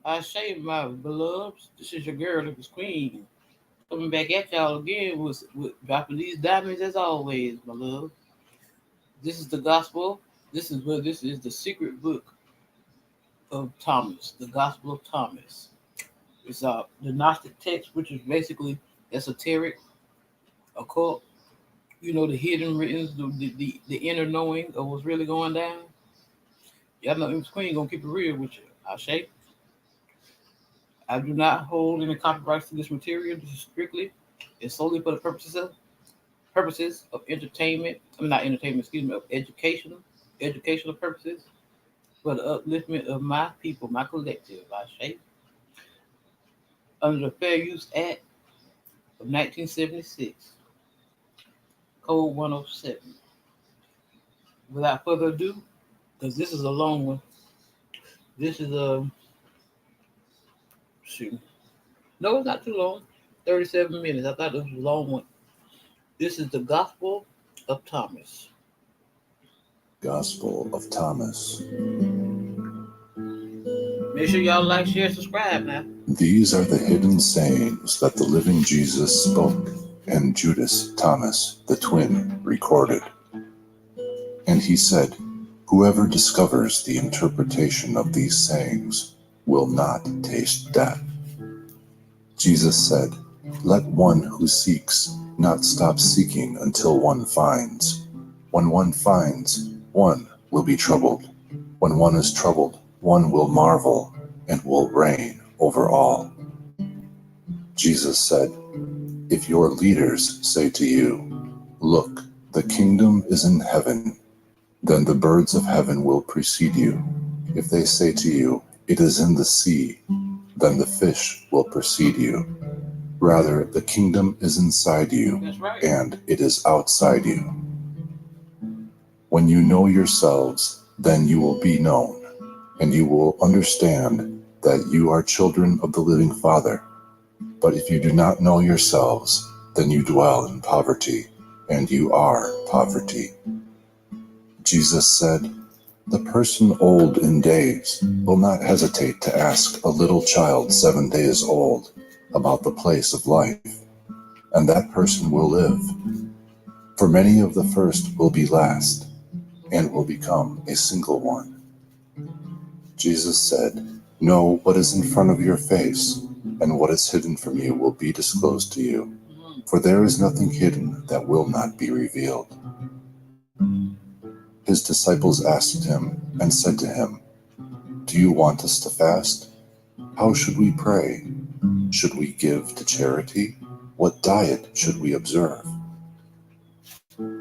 I say, my beloveds, this is your girl, Lucas Queen, coming back at y'all again with dropping these diamonds as always, my love. This is the gospel. This is the secret book of Thomas, the Gospel of Thomas. It's the gnostic text, which is basically esoteric, occult. You know, the hidden writings, the inner knowing of what's really going down. Y'all know Lucas Queen gonna keep it real with you. I say. I do not hold any copyrights to this material. This is strictly and solely for the purposes of entertainment. I mean, not entertainment, excuse me, of educational purposes, for the upliftment of my people, my collective, I say, under the Fair Use Act of 1976, Code 107. Without further ado, because this is a long one. This is a shoot. No, it's not too long. 37 minutes. I thought this was a long one. This is the Gospel of Thomas. Gospel of Thomas. Make sure y'all like, share, subscribe now. These are the hidden sayings that the living Jesus spoke, and Judas Thomas, the twin, recorded. And he said, "Whoever discovers the interpretation of these sayings will not taste death." Jesus said, "Let one who seeks not stop seeking until one finds. When one finds, one will be troubled. When one is troubled, one will marvel and will reign over all." Jesus said, "If your leaders say to you, 'Look, the kingdom is in heaven,' then the birds of heaven will precede you. If they say to you, 'It is in the sea,' then the fish will precede you. Rather, the kingdom is inside you, and it is outside you. When you know yourselves, then you will be known, and you will understand that you are children of the living Father. But if you do not know yourselves, then you dwell in poverty, and you are poverty." Jesus said, "The person old in days will not hesitate to ask a little child 7 days old about the place of life, and that person will live. For many of the first will be last, and will become a single one." Jesus said, "Know what is in front of your face, and what is hidden from you will be disclosed to you. For there is nothing hidden that will not be revealed." His disciples asked him and said to him, "Do you want us to fast? How should we pray? Should we give to charity? What diet should we observe?"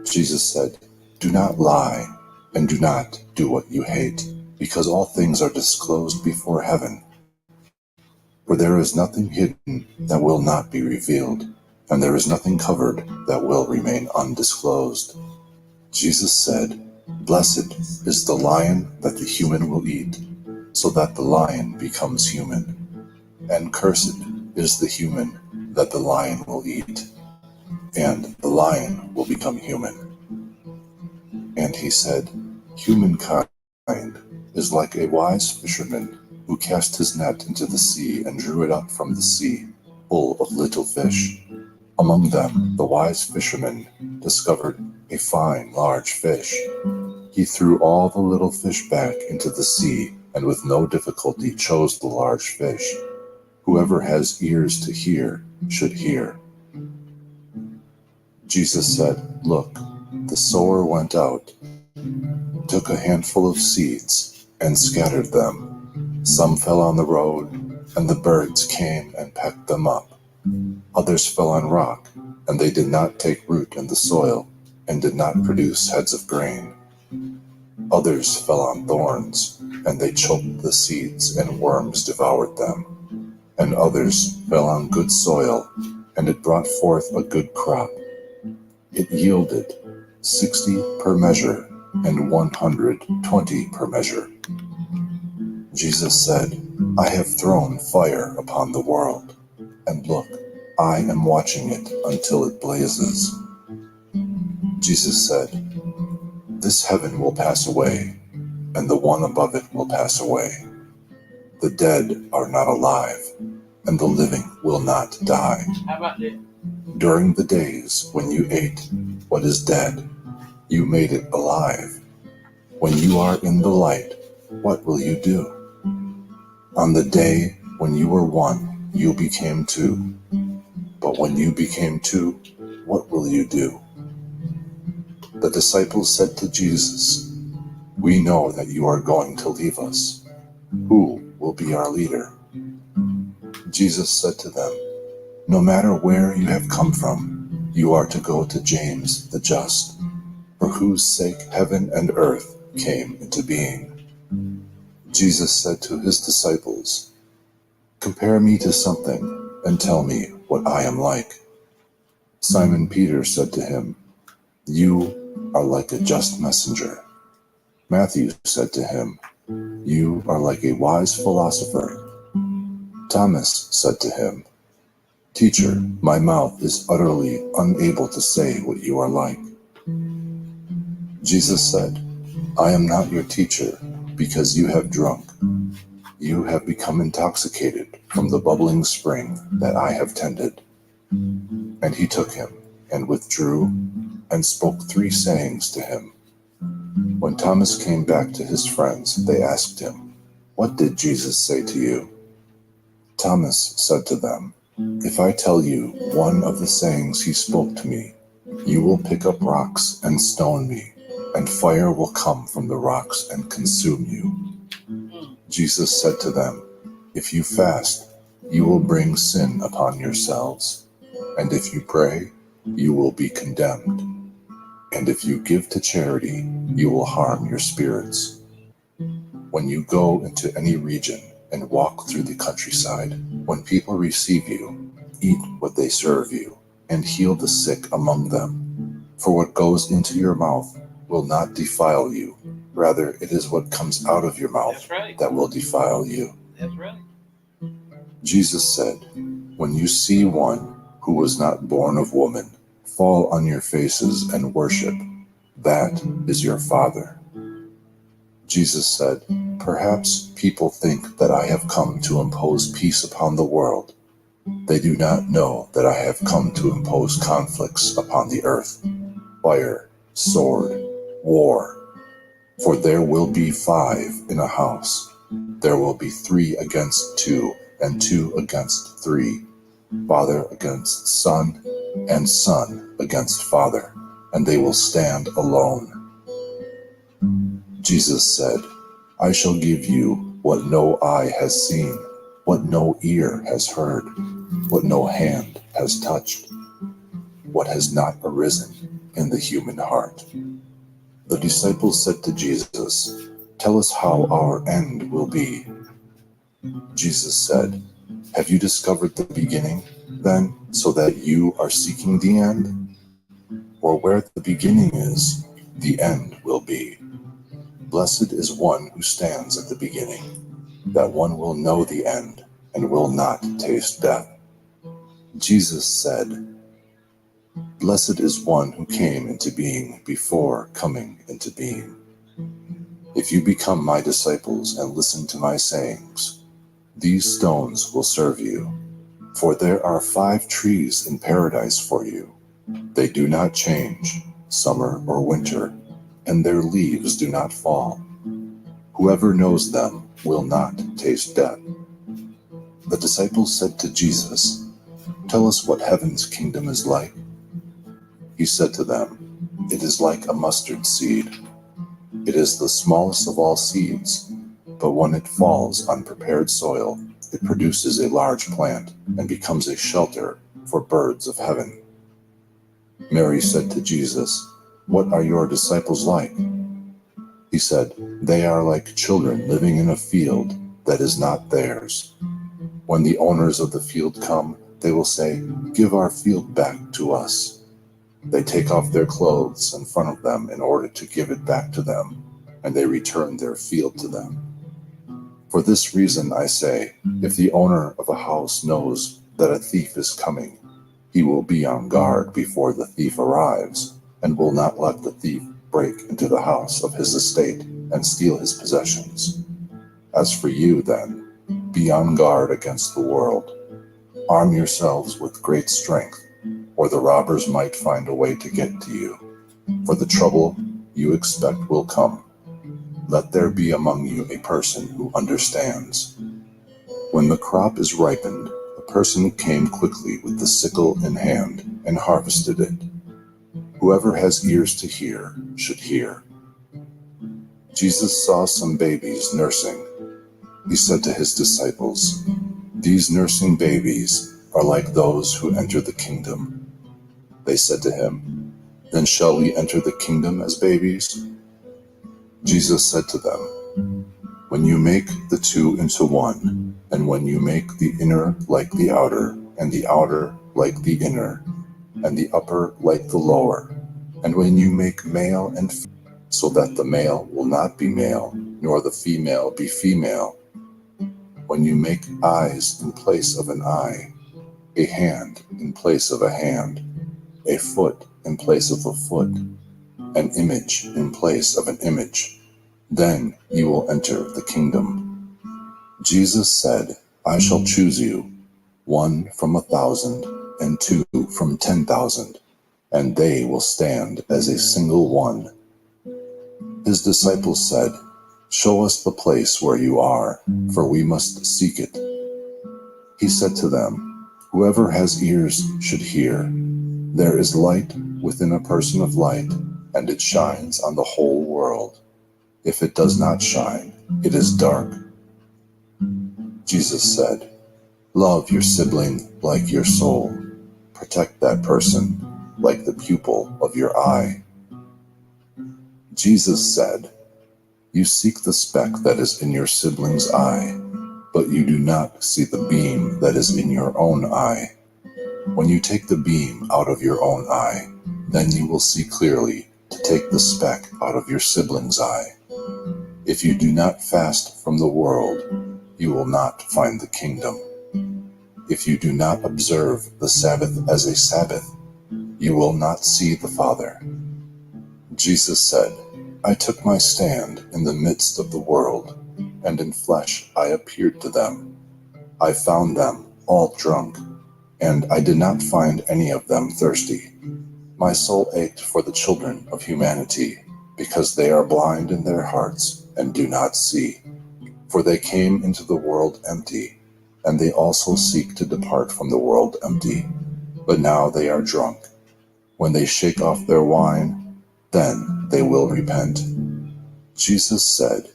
Jesus said, "Do not lie, and do not do what you hate, because all things are disclosed before heaven. For there is nothing hidden that will not be revealed, and there is nothing covered that will remain undisclosed." Jesus said, "Blessed is the lion that the human will eat, so that the lion becomes human. And cursed is the human that the lion will eat, and the lion will become human." And he said, "Humankind is like a wise fisherman who cast his net into the sea and drew it up from the sea, full of little fish. Among them the wise fisherman discovered a fine large fish. He threw all the little fish back into the sea, and with no difficulty chose the large fish. Whoever has ears to hear should hear." Jesus said, "Look, the sower went out, took a handful of seeds, and scattered them. Some fell on the road, and the birds came and pecked them up. Others fell on rock, and they did not take root in the soil, and did not produce heads of grain. Others fell on thorns, and they choked the seeds, and worms devoured them. And others fell on good soil, and it brought forth a good crop. It yielded 60 per measure, and 120 per measure." Jesus said, "I have thrown fire upon the world, and look, I am watching it until it blazes." Jesus said, "This heaven will pass away, and the one above it will pass away. The dead are not alive, and the living will not die. How about that? During the days when you ate what is dead, you made it alive. When you are in the light, what will you do? On the day when you were one, you became two. But when you became two, what will you do? The disciples said to Jesus, "We know that you are going to leave us. Who will be our leader?" Jesus said to them, "No matter where you have come from, you are to go to James the just, for whose sake heaven and earth came into being." Jesus said to his disciples, "Compare me to something and tell me what I am like." Simon Peter said to him, "You are like a just messenger." Matthew said to him, "You are like a wise philosopher." Thomas said to him, "Teacher, my mouth is utterly unable to say what you are like." Jesus said, "I am not your teacher because you have drunk. You have become intoxicated from the bubbling spring that I have tended." And he took him and withdrew and spoke 3 sayings to him. When Thomas came back to his friends, they asked him, "What did Jesus say to you?" Thomas said to them, "If I tell you one of the sayings he spoke to me, you will pick up rocks and stone me, and fire will come from the rocks and consume you." Jesus said to them, "If you fast, you will bring sin upon yourselves, and if you pray, you will be condemned, and if you give to charity, you will harm your spirits. When you go into any region and walk through the countryside, when people receive you, eat what they serve you, and heal the sick among them. For what goes into your mouth will not defile you. Rather, it is what comes out of your mouth that will defile you." That's right. Jesus said, "When you see one who was not born of woman fall on your faces and worship, that is your Father." Jesus said, "Perhaps people think that I have come to impose peace upon the world. They do not know that I have come to impose conflicts upon the earth, fire, sword, war. For there will be 5 in a house. There will be 3 against 2, and 2 against 3, father against son, and son against father, and they will stand alone." Jesus said, "I shall give you what no eye has seen, what no ear has heard, what no hand has touched, what has not arisen in the human heart." The disciples said to Jesus, "Tell us how our end will be." Jesus said, "Have you discovered the beginning, then, so that you are seeking the end? For where the beginning is, the end will be. Blessed is one who stands at the beginning, that one will know the end and will not taste death." Jesus said, "Blessed is one who came into being before coming into being. If you become my disciples and listen to my sayings, these stones will serve you. For there are 5 trees in paradise for you. They do not change, summer or winter, and their leaves do not fall. Whoever knows them will not taste death." The disciples said to Jesus, "Tell us what heaven's kingdom is like." He said to them, "It is like a mustard seed. It is the smallest of all seeds, but when it falls on prepared soil, it produces a large plant and becomes a shelter for birds of heaven." Mary said to Jesus, "What are your disciples like?" He said, "They are like children living in a field that is not theirs. When the owners of the field come, they will say, 'Give our field back to us.' They take off their clothes in front of them in order to give it back to them, and they return their field to them. For this reason I say, if the owner of a house knows that a thief is coming, he will be on guard before the thief arrives, and will not let the thief break into the house of his estate and steal his possessions. As for you, then, Be on guard against the world. Arm yourselves with great strength, or the robbers might find a way to get to you. For the trouble you expect will come. Let there be among you a person who understands. When the crop is ripened, the person came quickly with the sickle in hand and harvested it. Whoever has ears to hear should hear. Jesus saw some babies nursing. He said to his disciples, "These nursing babies are like those who enter the kingdom." They said to him, "Then shall we enter the kingdom as babies?" Jesus said to them, "When you make the two into one, and when you make the inner like the outer, and the outer like the inner, and the upper like the lower, and when you make male and female, so that the male will not be male, nor the female be female, when you make eyes in place of an eye, a hand in place of a hand, a foot in place of a foot, an image in place of an image, then you will enter the kingdom." Jesus said, "I shall choose you, one from 1,000, and two from 10,000, and they will stand as a single one." His disciples said, "Show us the place where you are, for we must seek it." He said to them, "Whoever has ears should hear. There is light within a person of light, and it shines on the whole world. If it does not shine, it is dark." Jesus said, "Love your sibling like your soul. Protect that person like the pupil of your eye." Jesus said, "You seek the speck that is in your sibling's eye, but you do not see the beam that is in your own eye. When you take the beam out of your own eye, then you will see clearly to take the speck out of your sibling's eye. If you do not fast from the world, you will not find the kingdom. If you do not observe the Sabbath as a Sabbath, you will not see the Father." Jesus said, "I took my stand in the midst of the world, and in flesh I appeared to them. I found them all drunk, and I did not find any of them thirsty. My soul ached for the children of humanity, because they are blind in their hearts and do not see. For they came into the world empty, and they also seek to depart from the world empty. But now they are drunk. When they shake off their wine, then they will repent." Jesus said,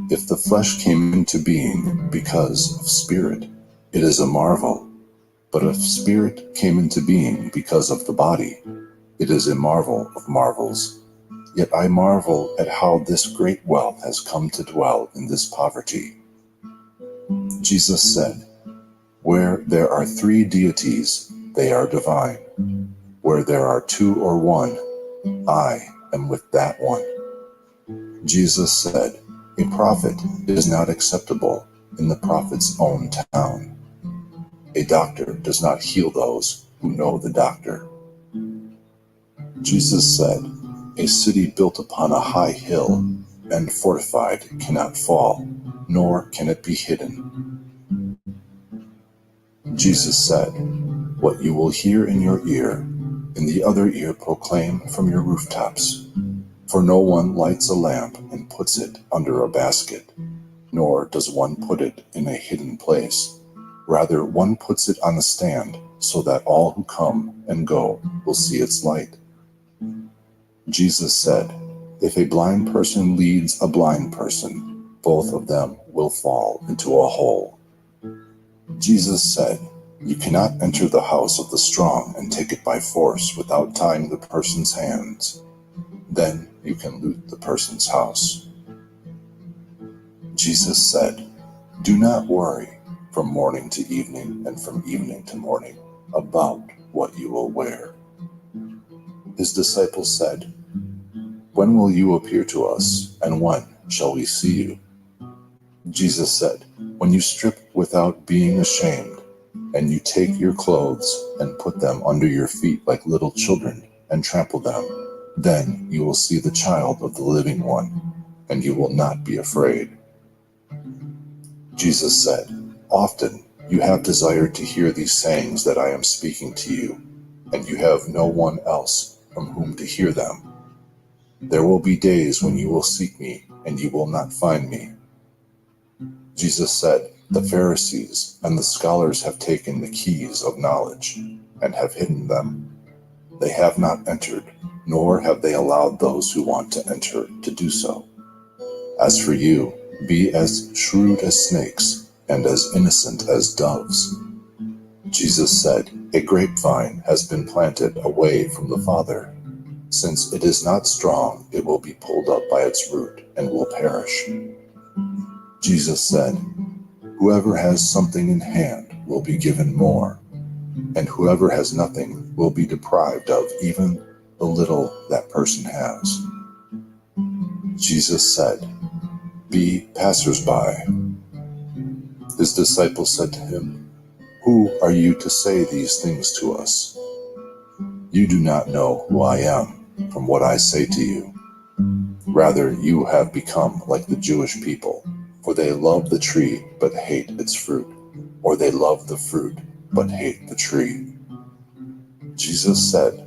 "If the flesh came into being because of spirit, it is a marvel. But if spirit came into being because of the body, it is a marvel of marvels. Yet I marvel at how this great wealth has come to dwell in this poverty." Jesus said, "Where there are three deities, they are divine. Where there are two or one, I am with that one." Jesus said, "A prophet is not acceptable in the prophet's own town. A doctor does not heal those who know the doctor." Jesus said, "A city built upon a high hill and fortified cannot fall, nor can it be hidden." Jesus said, "What you will hear in your ear, in the other ear proclaim from your rooftops. For no one lights a lamp and puts it under a basket, nor does one put it in a hidden place. Rather, one puts it on a stand, so that all who come and go will see its light." Jesus said, "If a blind person leads a blind person, both of them will fall into a hole." Jesus said, "You cannot enter the house of the strong and take it by force without tying the person's hands. Then you can loot the person's house." Jesus said, "Do not worry from morning to evening and from evening to morning about what you will wear." His disciples said, "When will you appear to us, and when shall we see you?" Jesus said, "When you strip without being ashamed, and you take your clothes and put them under your feet like little children and trample them, then you will see the child of the living one, and you will not be afraid." Jesus said, Often you have desired to hear these sayings that I am speaking to you, and you have no one else from whom to hear them. There will be days when you will seek me, and you will not find me. Jesus said, the Pharisees and the scholars have taken the keys of knowledge and have hidden them. They have not entered, nor have they allowed those who want to enter to do so. As for you, be as shrewd as snakes and as innocent as doves. Jesus said, a grapevine has been planted away from the Father. Since it is not strong, it will be pulled up by its root and will perish. Jesus said, whoever has something in hand will be given more, and whoever has nothing will be deprived of even the little that person has. Jesus said, be passers-by. His disciples said to him, who are you to say these things to us? You do not know who I am from what I say to you. Rather, you have become like the Jewish people, for they love the tree but hate its fruit, or they love the fruit but hate the tree. Jesus said,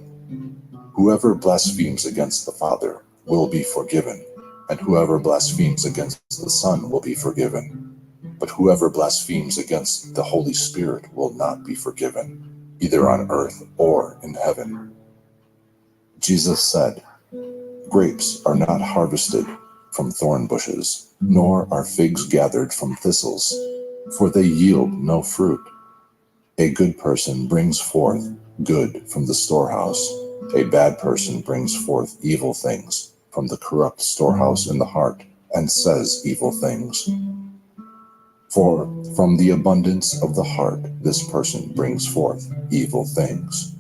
whoever blasphemes against the Father will be forgiven, and whoever blasphemes against the Son will be forgiven. But whoever blasphemes against the Holy Spirit will not be forgiven, either on earth or in heaven. Jesus said, grapes are not harvested from thorn bushes, nor are figs gathered from thistles, for they yield no fruit. A good person brings forth good from the storehouse. A bad person brings forth evil things from the corrupt storehouse in the heart, and says evil things. For from the abundance of the heart this person brings forth evil things.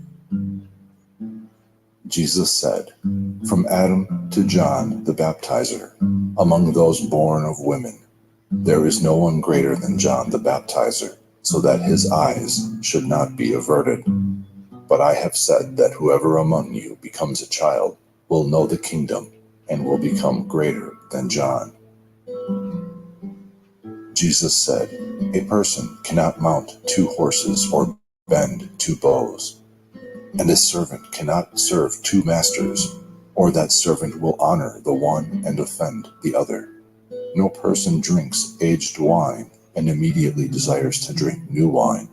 Jesus said, from Adam to John the Baptizer, among those born of women, there is no one greater than John the Baptizer, so that his eyes should not be averted. But I have said that whoever among you becomes a child will know the kingdom and will become greater than John. Jesus said, a person cannot mount 2 horses or bend 2 bows. And a servant cannot serve 2 masters, or that servant will honor the one and offend the other. No person drinks aged wine and immediately desires to drink new wine.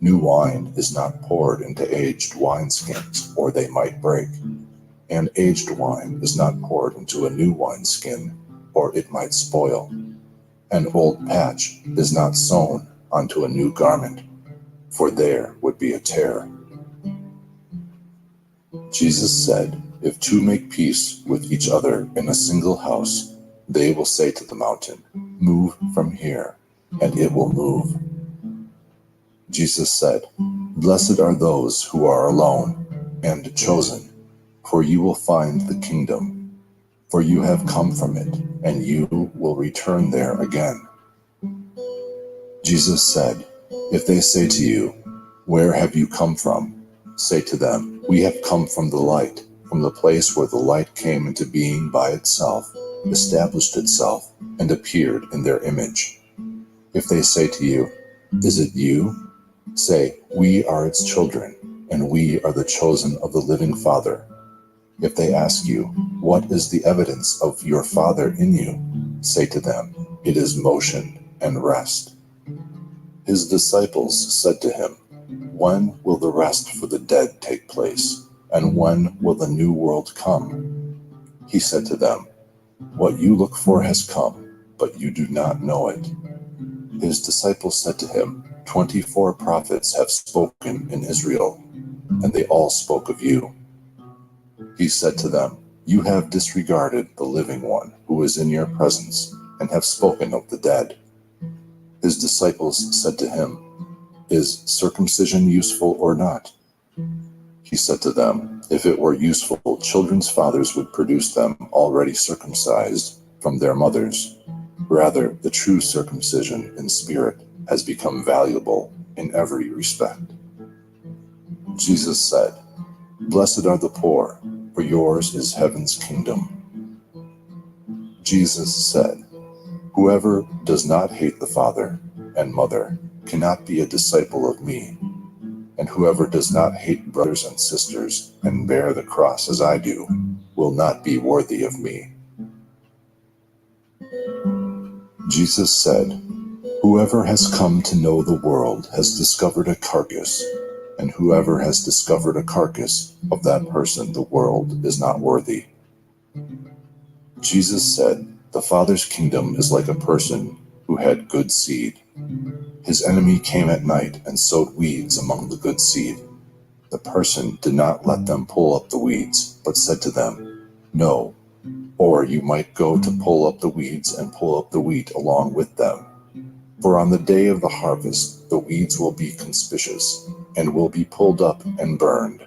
New wine is not poured into aged wineskins, or they might break. And aged wine is not poured into a new wineskin, or it might spoil. An old patch is not sewn onto a new garment, for there would be a tear. Jesus said, if 2 make peace with each other in a single house, they will say to the mountain, move from here, and it will move. Jesus said, blessed are those who are alone and chosen, for you will find the kingdom. For you have come from it, and you will return there again. Jesus said, if they say to you, where have you come from? Say to them, we have come from the light, from the place where the light came into being by itself, established itself, and appeared in their image. If they say to you, is it you? Say, we are its children, and we are the chosen of the living Father. If they ask you, what is the evidence of your Father in you? Say to them, it is motion and rest. His disciples said to him, when will the rest for the dead take place, and when will the new world come? He said to them, what you look for has come, but you do not know it. His disciples said to him, 24 prophets have spoken in Israel, and they all spoke of you. He said to them, you have disregarded the living one who is in your presence, and have spoken of the dead. His disciples said to him, is circumcision useful or not? He said to them, if it were useful, children's fathers would produce them already circumcised from their mothers. Rather, the true circumcision in spirit has become valuable in every respect. Jesus said, blessed are the poor, for yours is heaven's kingdom. Jesus said, whoever does not hate the father and mother cannot be a disciple of me. And whoever does not hate brothers and sisters and bear the cross as I do will not be worthy of me. Jesus said, whoever has come to know the world has discovered a carcass, and whoever has discovered a carcass, of that person the world is not worthy. Jesus said, the Father's kingdom is like a person who had good seed. His enemy came at night and sowed weeds among the good seed. The person did not let them pull up the weeds, but said to them, no, or you might go to pull up the weeds and pull up the wheat along with them. For on the day of the harvest, the weeds will be conspicuous and will be pulled up and burned.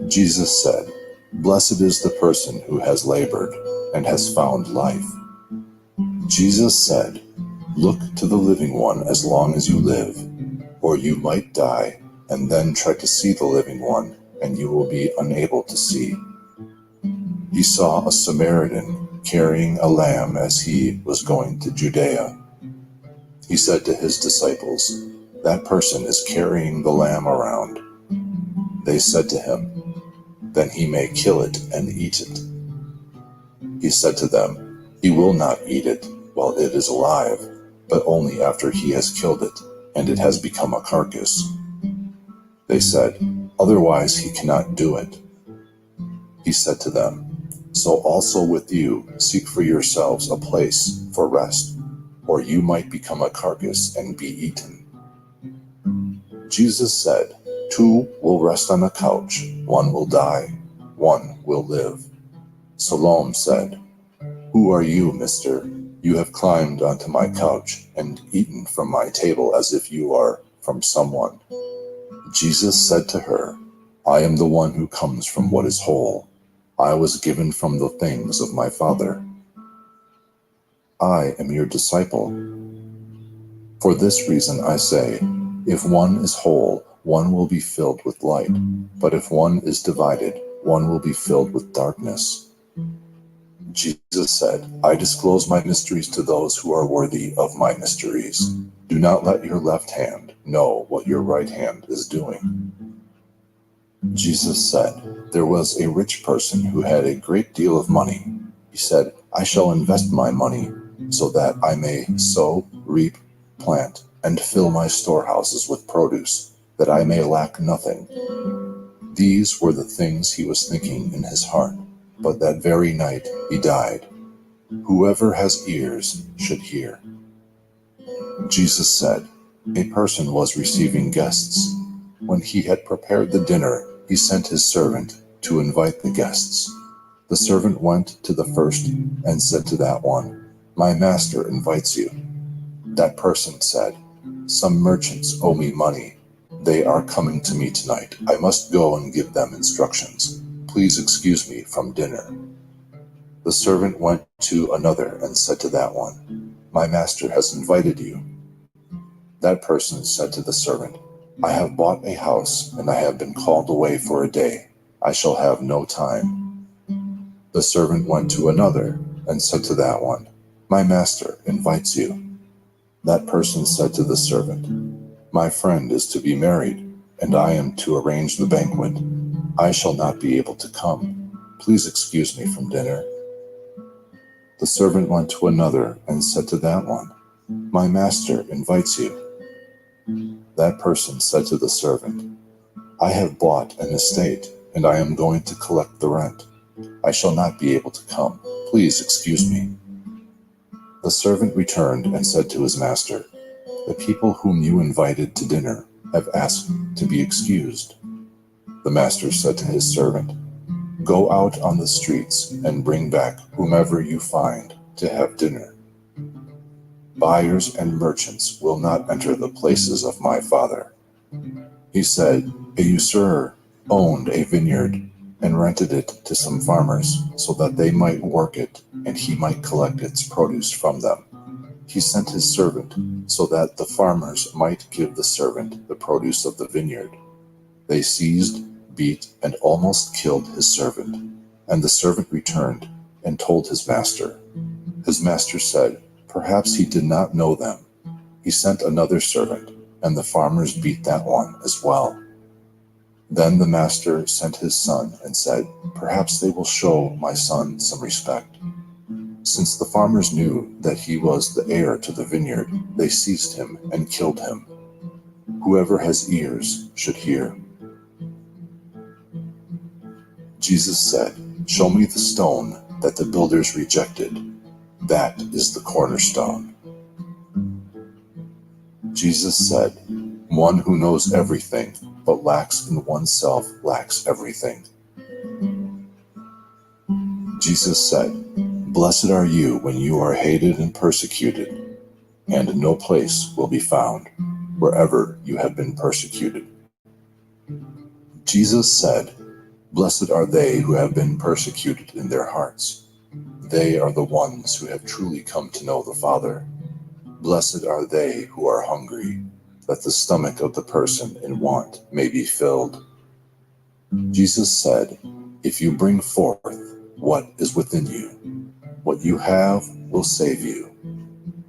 Jesus said, blessed is the person who has labored and has found life. Jesus said, look to the living one as long as you live, or you might die and then try to see the living one, and you will be unable to see. He saw a Samaritan carrying a lamb as he was going to Judea. He said to his disciples, that person is carrying the lamb around. They said to him, then he may kill it and eat it. He said to them, he will not eat it while it is alive, but only after he has killed it, and it has become a carcass. They said, otherwise he cannot do it. He said to them, so also with you seek for yourselves a place for rest, or you might become a carcass and be eaten. Jesus said, two will rest on a couch, one will die, one will live. Salome said, who are you, mister? You have climbed onto my couch and eaten from my table as if you are from someone. Jesus said to her, I am the one who comes from what is whole. I was given from the things of my Father. I am your disciple. For this reason I say, if one is whole, one will be filled with light, but if one is divided, one will be filled with darkness. Jesus said, I disclose my mysteries to those who are worthy of my mysteries. Do not let your left hand know what your right hand is doing. Jesus said, there was a rich person who had a great deal of money. He said, I shall invest my money so that I may sow, reap, plant, and fill my storehouses with produce, that I may lack nothing. These were the things he was thinking in his heart, but that very night he died. Whoever has ears should hear. Jesus said, a person was receiving guests. When he had prepared the dinner, he sent his servant to invite the guests. The servant went to the first and said to that one, my master invites you. That person said, some merchants owe me money. They are coming to me tonight. I must go and give them instructions. Please excuse me from dinner. The servant went to another and said to that one, my master has invited you. That person said to the servant, I have bought a house and I have been called away for a day. I shall have no time. The servant went to another and said to that one, my master invites you. That person said to the servant, my friend is to be married, and I am to arrange the banquet. I shall not be able to come. Please excuse me from dinner. The servant went to another and said to that one, my master invites you. That person said to the servant, I have bought an estate, and I am going to collect the rent. I shall not be able to come. Please excuse me. The servant returned and said to his master, the people whom you invited to dinner have asked to be excused. The master said to his servant, go out on the streets and bring back whomever you find to have dinner. Buyers and merchants will not enter the places of my Father. He said, a usurer owned a vineyard and rented it to some farmers so that they might work it and he might collect its produce from them. He sent his servant so that the farmers might give the servant the produce of the vineyard. They seized, beat, and almost killed his servant. And the servant returned and told his master. His master said, perhaps he did not know them. He sent another servant, and the farmers beat that one as well. Then the master sent his son and said, "Perhaps they will show my son some respect." Since the farmers knew that he was the heir to the vineyard, they seized him and killed him. Whoever has ears should hear. Jesus said, "Show me the stone that the builders rejected. That is the cornerstone." Jesus said, "One who knows everything but lacks in oneself lacks everything." Jesus said, "Blessed are you when you are hated and persecuted, and no place will be found wherever you have been persecuted." Jesus said, "Blessed are they who have been persecuted in their hearts. They are the ones who have truly come to know the Father. Blessed are they who are hungry, that the stomach of the person in want may be filled." Jesus said, "If you bring forth what is within you, what you have will save you.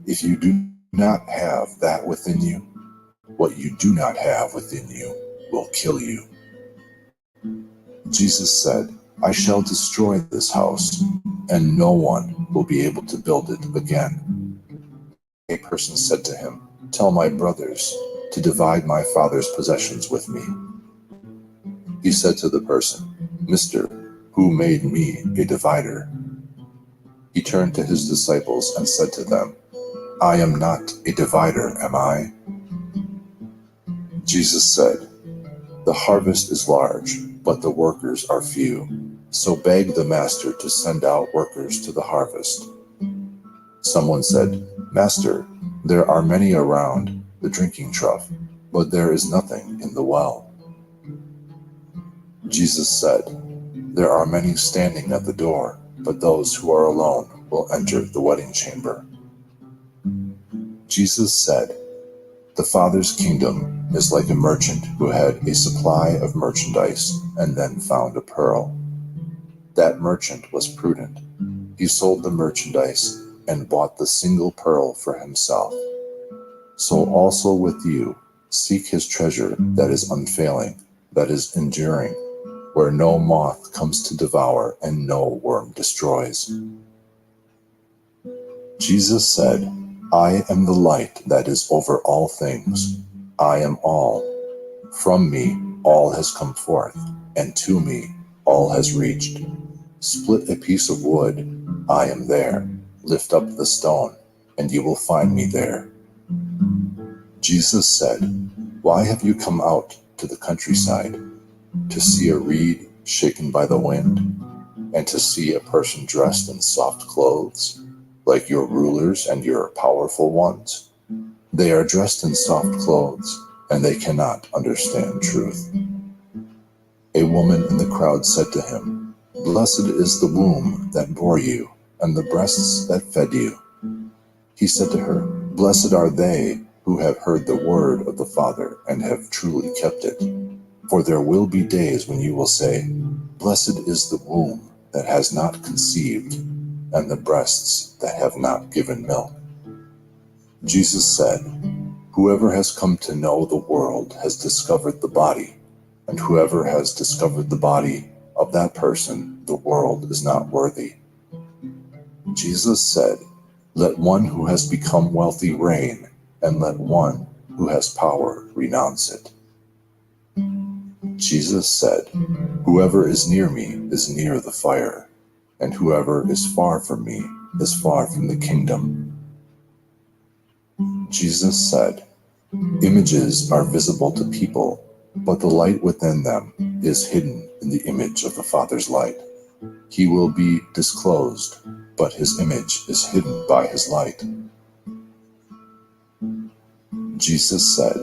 If you do not have that within you, what you do not have within you will kill you." Jesus said, "I shall destroy this house, and no one will be able to build it again." A person said to him, "Tell my brothers to divide my father's possessions with me." He said to the person, "Mister, who made me a divider?" He turned to his disciples and said to them, "I am not a divider, am I?" Jesus said, "The harvest is large, but the workers are few. So beg the master to send out workers to the harvest." Someone said, "Master, there are many around the drinking trough, but there is nothing in the well." Jesus said, "There are many standing at the door, but those who are alone will enter the wedding chamber." Jesus said, "The Father's kingdom is like a merchant who had a supply of merchandise and then found a pearl. That merchant was prudent. He sold the merchandise and bought the single pearl for himself. So also with you, seek his treasure that is unfailing, that is enduring, where no moth comes to devour and no worm destroys." Jesus said, "I am the light that is over all things. I am all. From me all has come forth, and to me all has reached. Split a piece of wood, I am there. Lift up the stone, and you will find me there." Jesus said, "Why have you come out to the countryside? To see a reed shaken by the wind, and to see a person dressed in soft clothes, like your rulers and your powerful ones? They are dressed in soft clothes, and they cannot understand truth." A woman in the crowd said to him, "Blessed is the womb that bore you, and the breasts that fed you." He said to her, "Blessed are they who have heard the word of the Father and have truly kept it. For there will be days when you will say, 'Blessed is the womb that has not conceived, and the breasts that have not given milk.'" Jesus said, "Whoever has come to know the world has discovered the body, and whoever has discovered the body of that person, the world is not worthy." Jesus said, "Let one who has become wealthy reign, and let one who has power renounce it." Jesus said, "Whoever is near me is near the fire, and whoever is far from me is far from the kingdom." Jesus said, "Images are visible to people, but the light within them is hidden in the image of the Father's light. He will be disclosed, but his image is hidden by his light." Jesus said,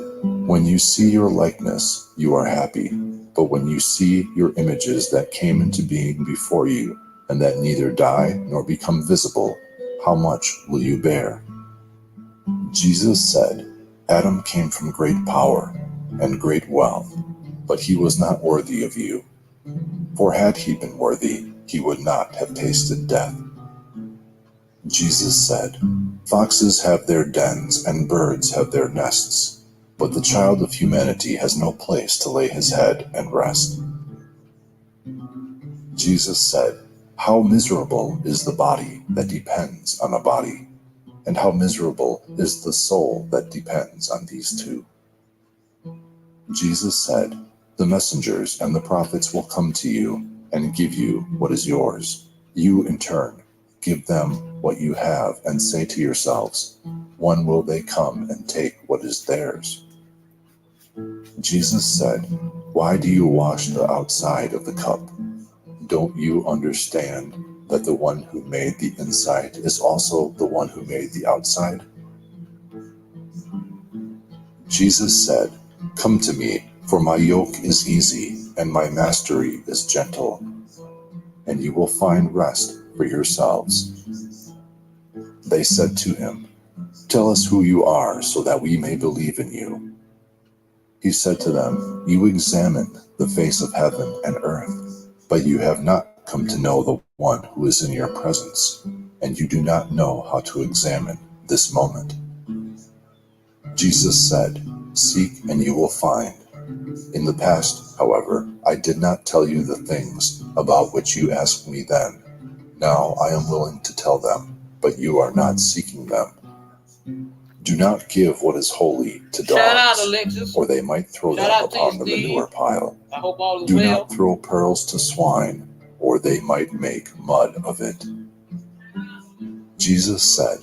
"When you see your likeness, you are happy, but when you see your images that came into being before you, and that neither die nor become visible, how much will you bear?" Jesus said, "Adam came from great power and great wealth, but he was not worthy of you. For had he been worthy, he would not have tasted death." Jesus said, Foxes have their dens and birds have their nests, but the child of humanity has no place to lay his head and rest. Jesus said, "How miserable is the body that depends on a body, and how miserable is the soul that depends on these two." Jesus said, "The messengers and the prophets will come to you and give you what is yours. You, in turn, give them what you have and say to yourselves, when will they come and take what is theirs?" Jesus said, "Why do you wash the outside of the cup? Don't you understand that the one who made the inside is also the one who made the outside?" Jesus said, "Come to me, for my yoke is easy and my mastery is gentle, and you will find rest for yourselves." They said to him, "Tell us who you are so that we may believe in you." He said to them, "You examine the face of heaven and earth, but you have not come to know the one who is in your presence, and you do not know how to examine this moment." Jesus said, "Seek and you will find. In the past, however, I did not tell you the things about which you asked me then. Now I am willing to tell them, but you are not seeking them. Do not give what is holy to dogs, or they might throw them upon the manure pile. I hope all is Do well. not throw pearls to swine, or they might make mud of it." Jesus said,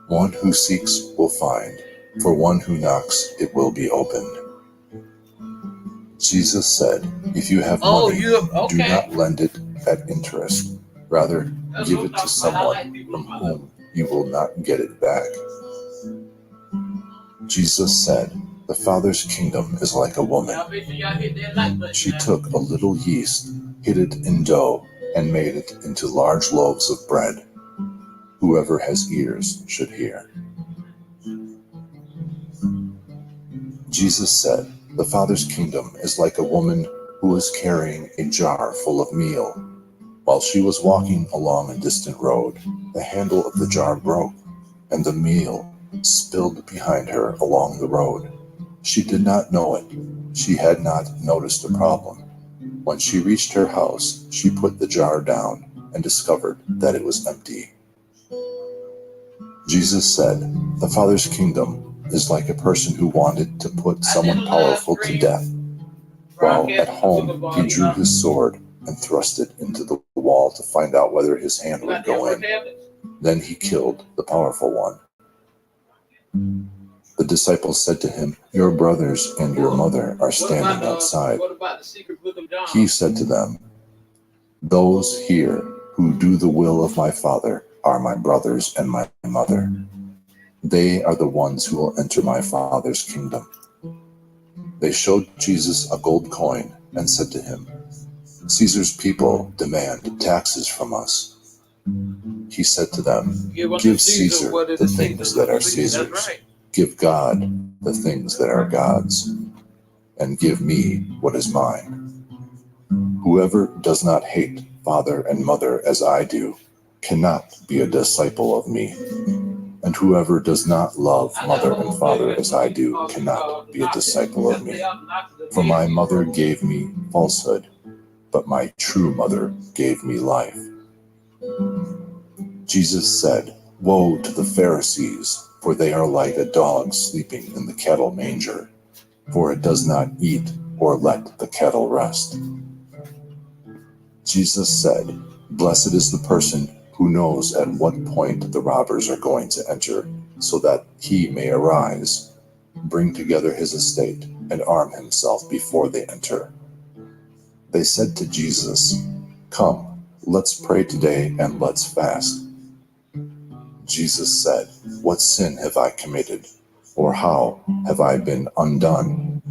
"One who seeks will find. For one who knocks, it will be opened." Jesus said, "If you have money, do not lend it at interest. Rather, give it to someone from whom you will not get it back." Jesus said, "The Father's kingdom is like a woman. She took a little yeast, hid it in dough, and made it into large loaves of bread. Whoever has ears should hear." Jesus said, "The Father's kingdom is like a woman who was carrying a jar full of meal. While she was walking along a distant road, the handle of the jar broke, and the meal spilled behind her along the road. She did not know it. She had not noticed the problem. When she reached her house, she put the jar down and discovered that it was empty." Jesus said, "The Father's kingdom is like a person who wanted to put someone powerful to death. While at home, he drew his sword and thrust it into the wall to find out whether his hand would go in. Then he killed the powerful one. The disciples said to him, 'Your brothers and your mother are standing outside.' He said to them, 'Those here who do the will of my Father are my brothers and my mother. They are the ones who will enter my Father's kingdom.' They showed Jesus a gold coin and said to him, 'Caesar's people demand taxes from us.' He said to them, 'Give Caesar the things that are Caesar's. Give God the things that are God's, and give me what is mine. Whoever does not hate father and mother as I do cannot be a disciple of me, and whoever does not love mother and father as I do cannot be a disciple of me. For my mother gave me falsehood, but my true mother gave me life.' Jesus said, 'Woe to the Pharisees, for they are like a dog sleeping in the cattle manger, for it does not eat or let the cattle rest.' Jesus said, 'Blessed is the person who knows at what point the robbers are going to enter, so that he may arise, bring together his estate, and arm himself before they enter.' They said to Jesus, 'Come, let's pray today and let's fast.' Jesus said, 'What sin have I committed, or how have I been undone?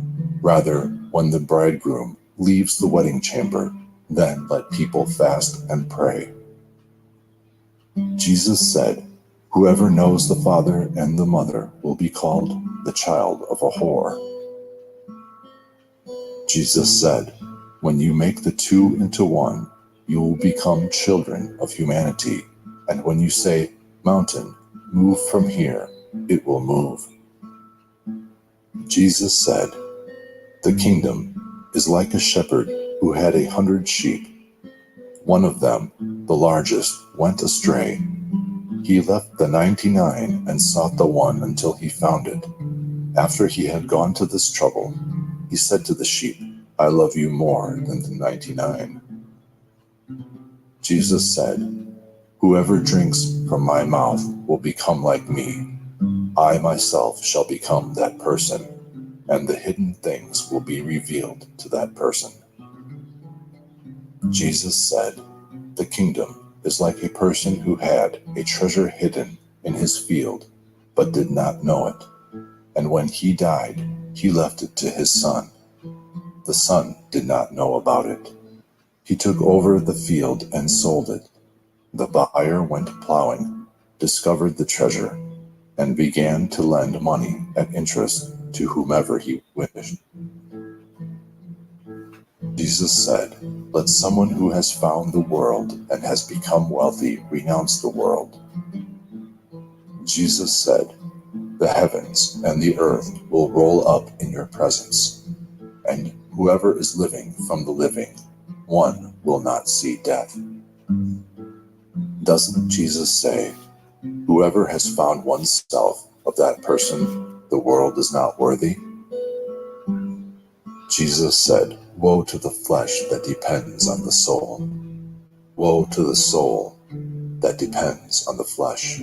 Rather, when the bridegroom leaves the wedding chamber, then let people fast and pray.' Jesus said, 'Whoever knows the father and the mother will be called the child of a whore.' Jesus said, 'When you make the two into one, you will become children of humanity. And when you say, "Mountain, Move from here, it will move. Jesus said, the kingdom is like a shepherd who had 100 sheep. One of them, the largest, went astray. He left the 99 and sought the one until he found it. After he had gone to this trouble, he said to the sheep, I love you more than the 99. Jesus said, whoever drinks from my mouth will become like me. I myself shall become that person, and the hidden things will be revealed to that person. Jesus said, the kingdom is like a person who had a treasure hidden in his field, but did not know it. And when he died, he left it to his son. The son did not know about it. He took over the field and sold it. The buyer went plowing, discovered the treasure, and began to lend money at interest to whomever he wished. Jesus said, let someone who has found the world and has become wealthy renounce the world. Jesus said, the heavens and the earth will roll up in your presence, and whoever is living from the living, one will not see death. Doesn't Jesus say, whoever has found oneself, of that person, the world is not worthy? Jesus said, woe to the flesh that depends on the soul. Woe to the soul that depends on the flesh.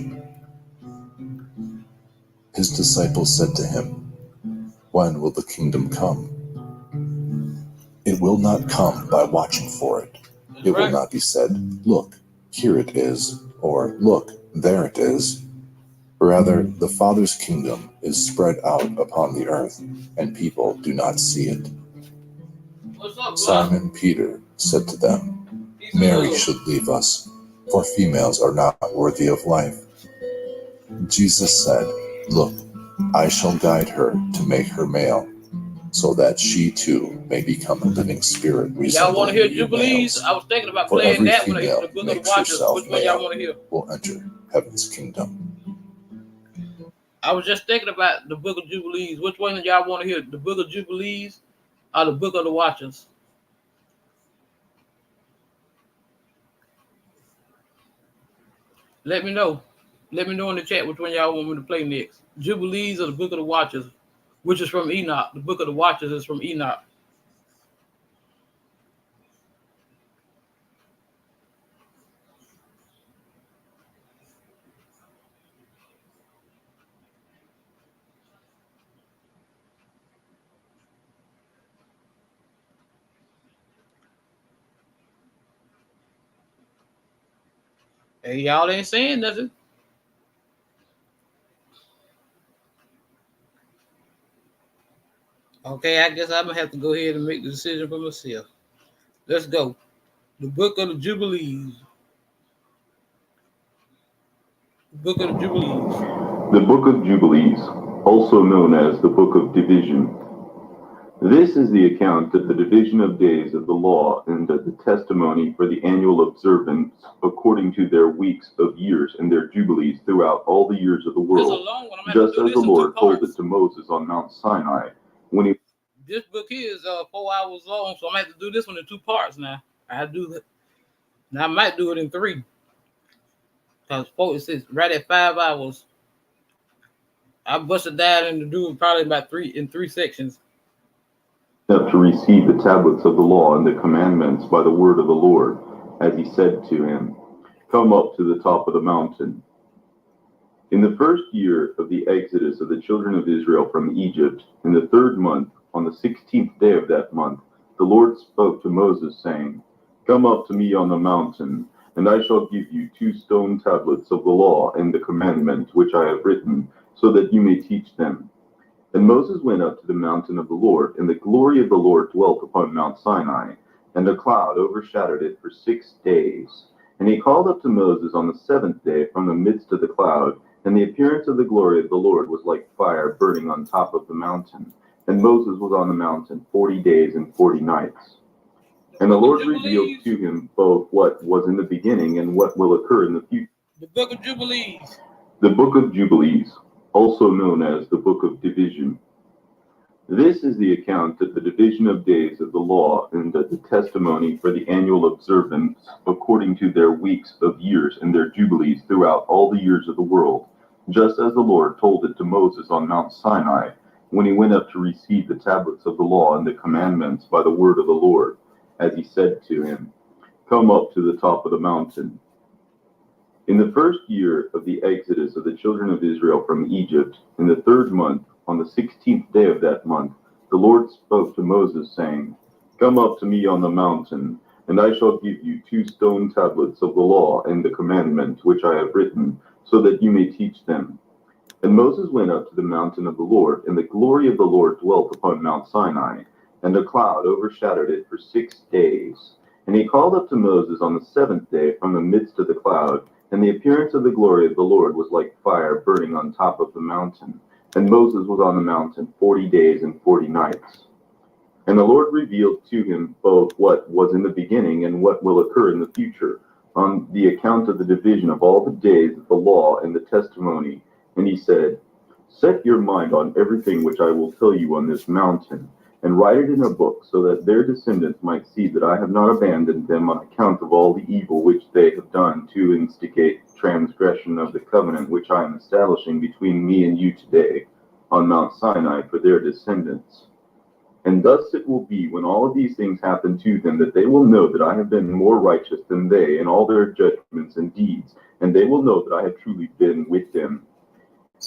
His disciples said to him, when will the kingdom come? It will not come by watching for it. It will not be said, look, here it is, or look, there it is. Rather, the Father's kingdom is spread out upon the earth, and people do not see it. Simon Peter said to them, Mary should leave us, for females are not worthy of life. Jesus said, look, I shall guide her to make her male, so that she too may become a living spirit. Y'all want to hear Jubilees? I was thinking about playing that one. The Book of the Watchers. Which one y'all want to hear? Will enter heaven's kingdom. I was just thinking about the Book of Jubilees. Which one did y'all want to hear? The Book of Jubilees or the Book of the Watchers? Let me know. Let me know in the chat which one y'all want me to play next. Jubilees or the Book of the Watchers, which is from Enoch. The Book of the Watchers is from Enoch. Hey, y'all ain't saying nothing. Okay, I guess I'm going to have to go ahead and make the decision for myself. Let's go. The Book of the Jubilees. The Book of the Jubilees. The Book of Jubilees, also known as the Book of Division. This is the account of the division of days of the law and of the testimony for the annual observance according to their weeks of years and their jubilees throughout all the years of the world, just as the Lord told it to Moses on Mount Sinai when he... This book here is 4 hours long, so I'm going to have to do this one in 2 parts now. I do that. Now I might do it in 3. Because 4 is right at 5 hours. I busted that into do probably about 3 sections. Up to receive the tablets of the law and the commandments by the word of the Lord, as he said to him, come up to the top of the mountain. In the first year of the exodus of the children of Israel from Egypt, in the 3rd month, on the 16th day of that month, the Lord spoke to Moses, saying, come up to me on the mountain, and I shall give you 2 stone tablets of the law and the commandments which I have written, so that you may teach them. And Moses went up to the mountain of the Lord, and the glory of the Lord dwelt upon Mount Sinai, and a cloud overshadowed it for 6 days. And he called up to Moses on the 7th day from the midst of the cloud, and the appearance of the glory of the Lord was like fire burning on top of the mountain. And Moses was on the mountain 40 days and 40 nights. And the Lord revealed to him both what was in the beginning and what will occur in the future. The Book of Jubilees. The Book of Jubilees, also known as the Book of Division. This is the account of the division of days of the law and of the testimony for the annual observance according to their weeks of years and their jubilees throughout all the years of the world, just as the Lord told it to Moses on Mount Sinai, when he went up to receive the tablets of the law and the commandments by the word of the Lord, as he said to him, "Come up to the top of the mountain." In the first year of the exodus of the children of Israel from Egypt, in the 3rd month, on the 16th day of that month, the Lord spoke to Moses, saying, "Come up to me on the mountain, and I shall give you 2 stone tablets of the law and the commandment which I have written, so that you may teach them." And Moses went up to the mountain of the Lord, and the glory of the Lord dwelt upon Mount Sinai, and a cloud overshadowed it for 6 days. And he called up to Moses on the 7th day from the midst of the cloud, and the appearance of the glory of the Lord was like fire burning on top of the mountain. And Moses was on the mountain 40 days and 40 nights. And the Lord revealed to him both what was in the beginning and what will occur in the future, on the account of the division of all the days of the law and the testimony. And he said, "Set your mind on everything which I will tell you on this mountain, and write it in a book, so that their descendants might see that I have not abandoned them on account of all the evil which they have done to instigate transgression of the covenant which I am establishing between me and you today on Mount Sinai for their descendants. And thus it will be when all of these things happen to them, that they will know that I have been more righteous than they in all their judgments and deeds, and they will know that I have truly been with them.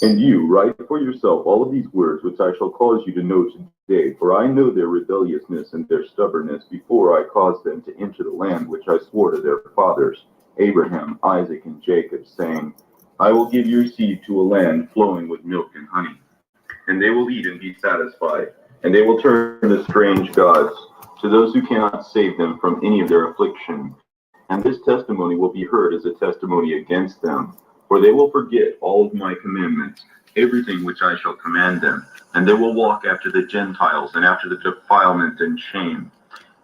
And you, write for yourself all of these words which I shall cause you to know today, for I know their rebelliousness and their stubbornness before I caused them to enter the land which I swore to their fathers, Abraham, Isaac, and Jacob, saying, I will give your seed to a land flowing with milk and honey. And they will eat and be satisfied, and they will turn to strange gods, to those who cannot save them from any of their affliction. And this testimony will be heard as a testimony against them. For they will forget all of my commandments, everything which I shall command them, and they will walk after the Gentiles and after the defilement and shame.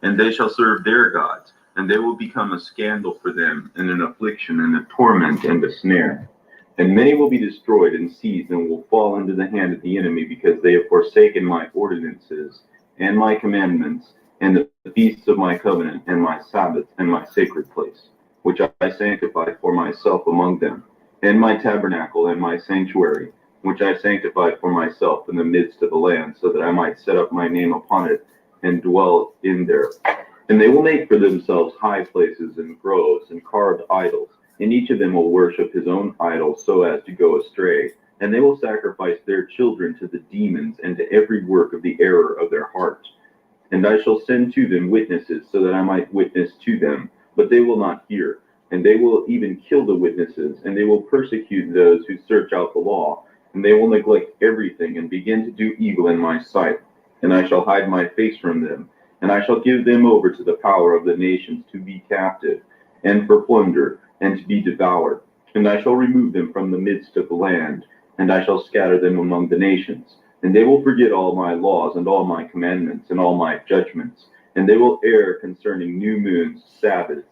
And they shall serve their gods, and they will become a scandal for them, and an affliction, and a torment, and a snare. And many will be destroyed and seized, and will fall into the hand of the enemy, because they have forsaken my ordinances, and my commandments, and the feasts of my covenant, and my Sabbaths, and my sacred place, which I sanctified for myself among them. And my tabernacle and my sanctuary, which I sanctified for myself in the midst of the land, so that I might set up my name upon it and dwell in there. And they will make for themselves high places and groves and carved idols, and each of them will worship his own idol so as to go astray. And they will sacrifice their children to the demons and to every work of the error of their heart. And I shall send to them witnesses, so that I might witness to them, but they will not hear. And they will even kill the witnesses, and they will persecute those who search out the law, and they will neglect everything and begin to do evil in my sight. And I shall hide my face from them, and I shall give them over to the power of the nations to be captive, and for plunder, and to be devoured. And I shall remove them from the midst of the land, and I shall scatter them among the nations. And they will forget all my laws and all my commandments and all my judgments, and they will err concerning new moons, Sabbaths,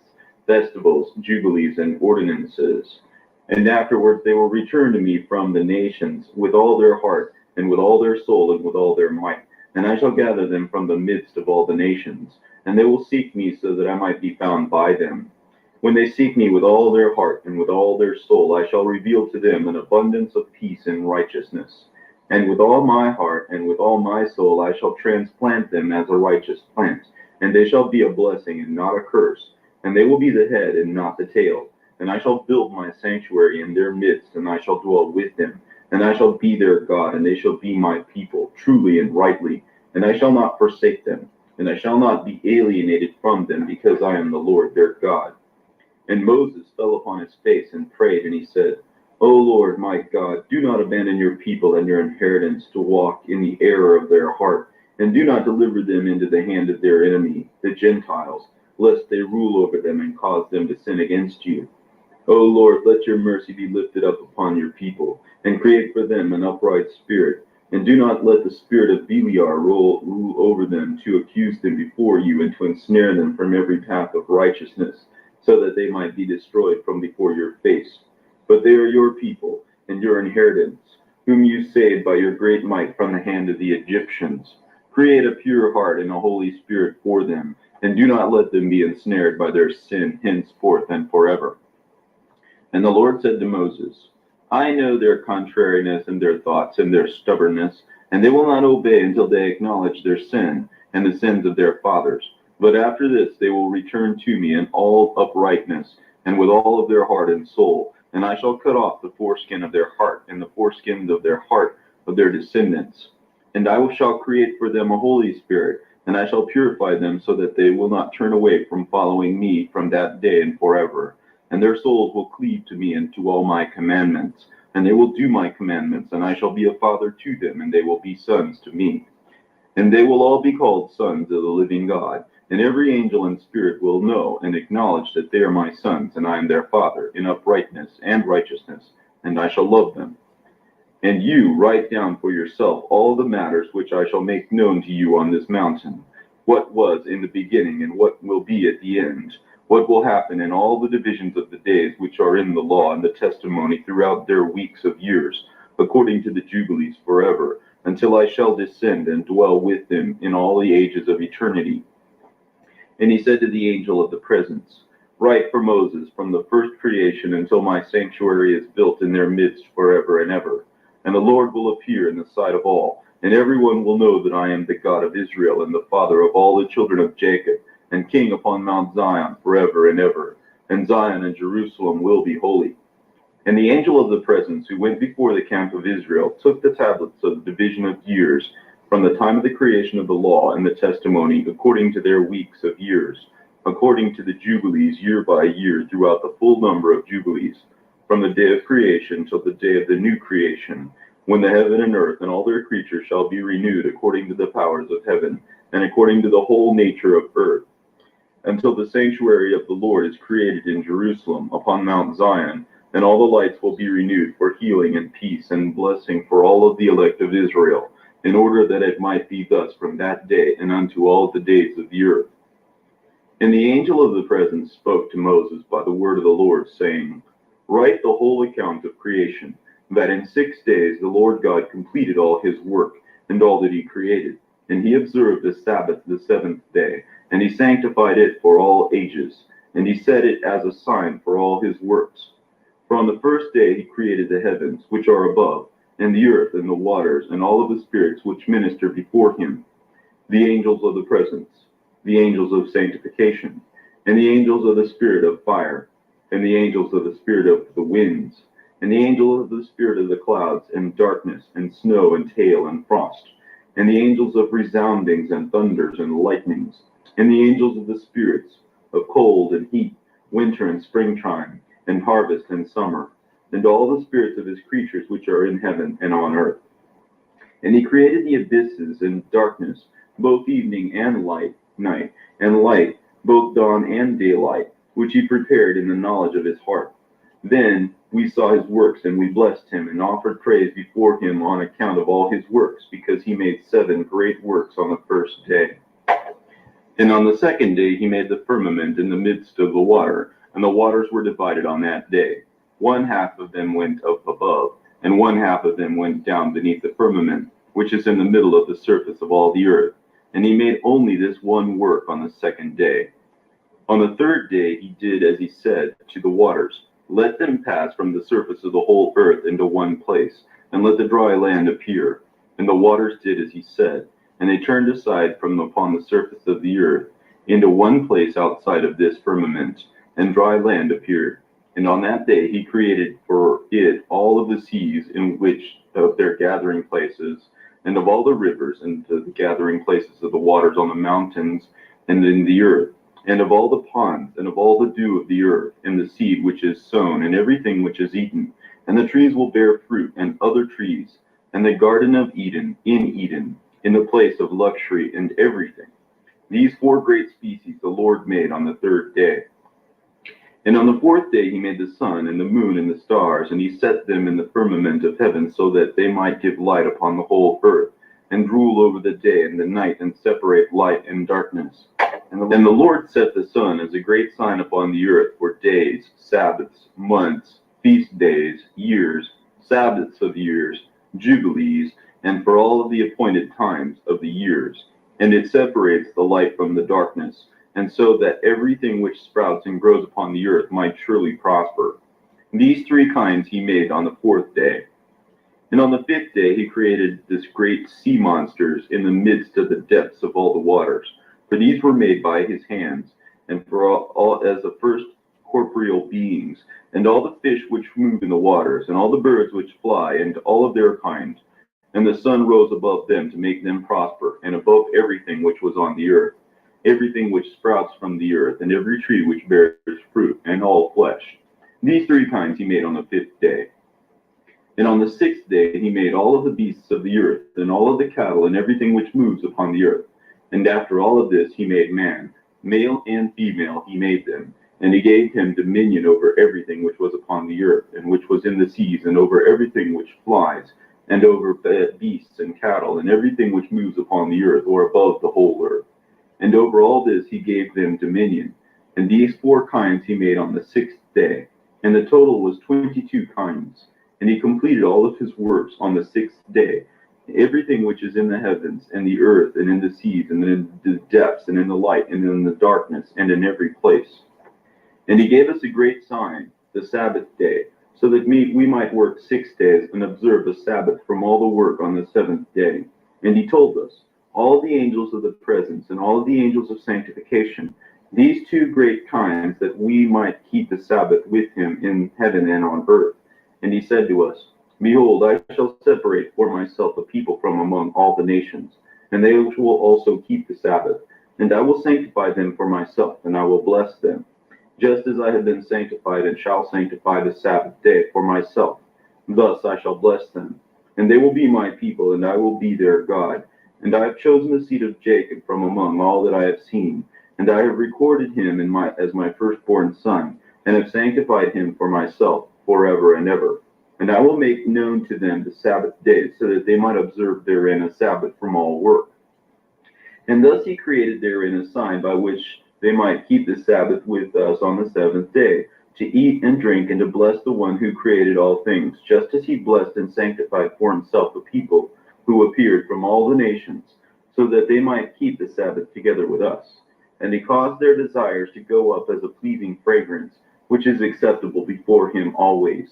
festivals, jubilees, and ordinances. And afterwards they will return to me from the nations with all their heart, and with all their soul, and with all their might. And I shall gather them from the midst of all the nations, and they will seek me so that I might be found by them. When they seek me with all their heart and with all their soul, I shall reveal to them an abundance of peace and righteousness. And with all my heart and with all my soul I shall transplant them as a righteous plant, and they shall be a blessing and not a curse. And they will be the head and not the tail. And I shall build my sanctuary in their midst, and I shall dwell with them. And I shall be their God, and they shall be my people, truly and rightly. And I shall not forsake them, and I shall not be alienated from them, because I am the Lord their God. And Moses fell upon his face and prayed, and he said, O Lord my God, do not abandon your people and your inheritance to walk in the error of their heart, and do not deliver them into the hand of their enemy, the Gentiles, lest they rule over them and cause them to sin against you. O Lord, let your mercy be lifted up upon your people, and create for them an upright spirit, and do not let the spirit of Beliar rule over them, to accuse them before you, and to ensnare them from every path of righteousness, so that they might be destroyed from before your face. But they are your people, and your inheritance, whom you saved by your great might from the hand of the Egyptians. Create a pure heart and a holy spirit for them, and do not let them be ensnared by their sin henceforth and forever. And the Lord said to Moses, I know their contrariness and their thoughts and their stubbornness, and they will not obey until they acknowledge their sin and the sins of their fathers. But after this they will return to me in all uprightness and with all of their heart and soul, and I shall cut off the foreskin of their heart and the foreskins of their heart of their descendants. And I shall create for them a holy spirit, and I shall purify them so that they will not turn away from following me from that day and forever. And their souls will cleave to me and to all my commandments, and they will do my commandments, and I shall be a father to them, and they will be sons to me. And they will all be called sons of the living God, and every angel and spirit will know and acknowledge that they are my sons, and I am their father, in uprightness and righteousness, and I shall love them. And you write down for yourself all the matters which I shall make known to you on this mountain, what was in the beginning and what will be at the end, what will happen in all the divisions of the days which are in the law and the testimony throughout their weeks of years, according to the jubilees forever, until I shall descend and dwell with them in all the ages of eternity. And he said to the angel of the presence, Write for Moses from the first creation until my sanctuary is built in their midst forever and ever. And the Lord will appear in the sight of all, and everyone will know that I am the God of Israel and the father of all the children of Jacob, and king upon Mount Zion forever and ever. And Zion and Jerusalem will be holy. And the angel of the presence who went before the camp of Israel took the tablets of the division of years from the time of the creation of the law and the testimony according to their weeks of years, according to the jubilees year by year throughout the full number of jubilees, from the day of creation till the day of the new creation, when the heaven and earth and all their creatures shall be renewed according to the powers of heaven and according to the whole nature of earth, until the sanctuary of the Lord is created in Jerusalem upon Mount Zion, and all the lights will be renewed for healing and peace and blessing for all of the elect of Israel, in order that it might be thus from that day and unto all the days of the earth. And the angel of the presence spoke to Moses by the word of the Lord, saying, Write the whole account of creation, that in 6 days the Lord God completed all his work and all that he created. And he observed the Sabbath the seventh day, and he sanctified it for all ages, and he set it as a sign for all his works. For on the first day he created the heavens, which are above, and the earth and the waters, and all of the spirits which minister before him, the angels of the presence, the angels of sanctification, and the angels of the spirit of fire, and the angels of the spirit of the winds, and the angel of the spirit of the clouds, and darkness, and snow, and hail, and frost, and the angels of resoundings, and thunders, and lightnings, and the angels of the spirits of cold and heat, winter and springtime, and harvest and summer, and all the spirits of his creatures which are in heaven and on earth. And he created the abysses and darkness, both evening and night, and light, both dawn and daylight, which he prepared in the knowledge of his heart. Then we saw his works, and we blessed him, and offered praise before him on account of all his works, because he made 7 great works on the first day. And on the second day he made the firmament in the midst of the water, and the waters were divided on that day. One half of them went up above, and one half of them went down beneath the firmament, which is in the middle of the surface of all the earth. And he made only this one work on the second day. On the third day he did as he said to the waters, Let them pass from the surface of the whole earth into one place, and let the dry land appear. And the waters did as he said, and they turned aside from upon the surface of the earth into one place outside of this firmament, and dry land appeared. And on that day he created for it all of the seas in which of their gathering places, and of all the rivers, and the gathering places of the waters on the mountains and in the earth, and of all the ponds, and of all the dew of the earth, and the seed which is sown, and everything which is eaten. And the trees will bear fruit, and other trees, and the garden of Eden, in the place of luxury, and everything. These 4 great species the Lord made on the third day. And on the fourth day he made the sun, and the moon, and the stars, and he set them in the firmament of heaven, so that they might give light upon the whole earth, and rule over the day and the night, and separate light and darkness. And the Lord set the sun as a great sign upon the earth for days, Sabbaths, months, feast days, years, Sabbaths of years, jubilees, and for all of the appointed times of the years. And it separates the light from the darkness, and so that everything which sprouts and grows upon the earth might surely prosper. These three kinds he made on the fourth day. And on the fifth day he created this great sea monsters in the midst of the depths of all the waters. For these were made by his hands, and for all as the first corporeal beings, and all the fish which move in the waters, and all the birds which fly, and all of their kind. And the sun rose above them to make them prosper, and above everything which was on the earth, everything which sprouts from the earth, and every tree which bears fruit, and all flesh. These three kinds he made on the fifth day. And on the sixth day he made all of the beasts of the earth, and all of the cattle, and everything which moves upon the earth. And after all of this he made man, male and female he made them. And he gave him dominion over everything which was upon the earth, and which was in the seas, and over everything which flies, and over beasts and cattle, and everything which moves upon the earth, or above the whole earth. And over all this he gave them dominion. And these four kinds he made on the sixth day. And the total was 22 kinds. And he completed all of his works on the sixth day. Everything which is in the heavens, and the earth, and in the seas, and in the depths, and in the light, and in the darkness, and in every place. And he gave us a great sign, the Sabbath day, so that we might work 6 days and observe the Sabbath from all the work on the seventh day. And he told us, all the angels of the presence, and all the angels of sanctification, these two great kinds, that we might keep the Sabbath with him in heaven and on earth. And he said to us, Behold, I shall separate for myself a people from among all the nations, and they will also keep the Sabbath. And I will sanctify them for myself, and I will bless them, just as I have been sanctified, and shall sanctify the Sabbath day for myself. Thus I shall bless them. And they will be my people, and I will be their God. And I have chosen the seed of Jacob from among all that I have seen, and I have recorded him as my firstborn son, and have sanctified him for myself forever and ever. And I will make known to them the Sabbath day, so that they might observe therein a Sabbath from all work. And thus he created therein a sign by which they might keep the Sabbath with us on the seventh day, to eat and drink, and to bless the one who created all things, just as he blessed and sanctified for himself a people who appeared from all the nations, so that they might keep the Sabbath together with us. And he caused their desires to go up as a pleasing fragrance, which is acceptable before him always.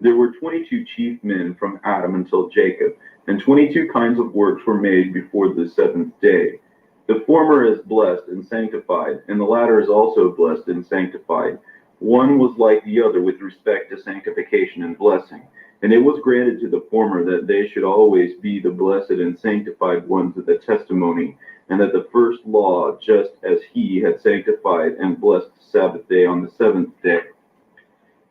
There were 22 chief men from Adam until Jacob, and 22 kinds of works were made before the seventh day. The former is blessed and sanctified, and the latter is also blessed and sanctified. One was like the other with respect to sanctification and blessing. And it was granted to the former that they should always be the blessed and sanctified ones of the testimony, and that the first law, just as he had sanctified and blessed the Sabbath day on the seventh day.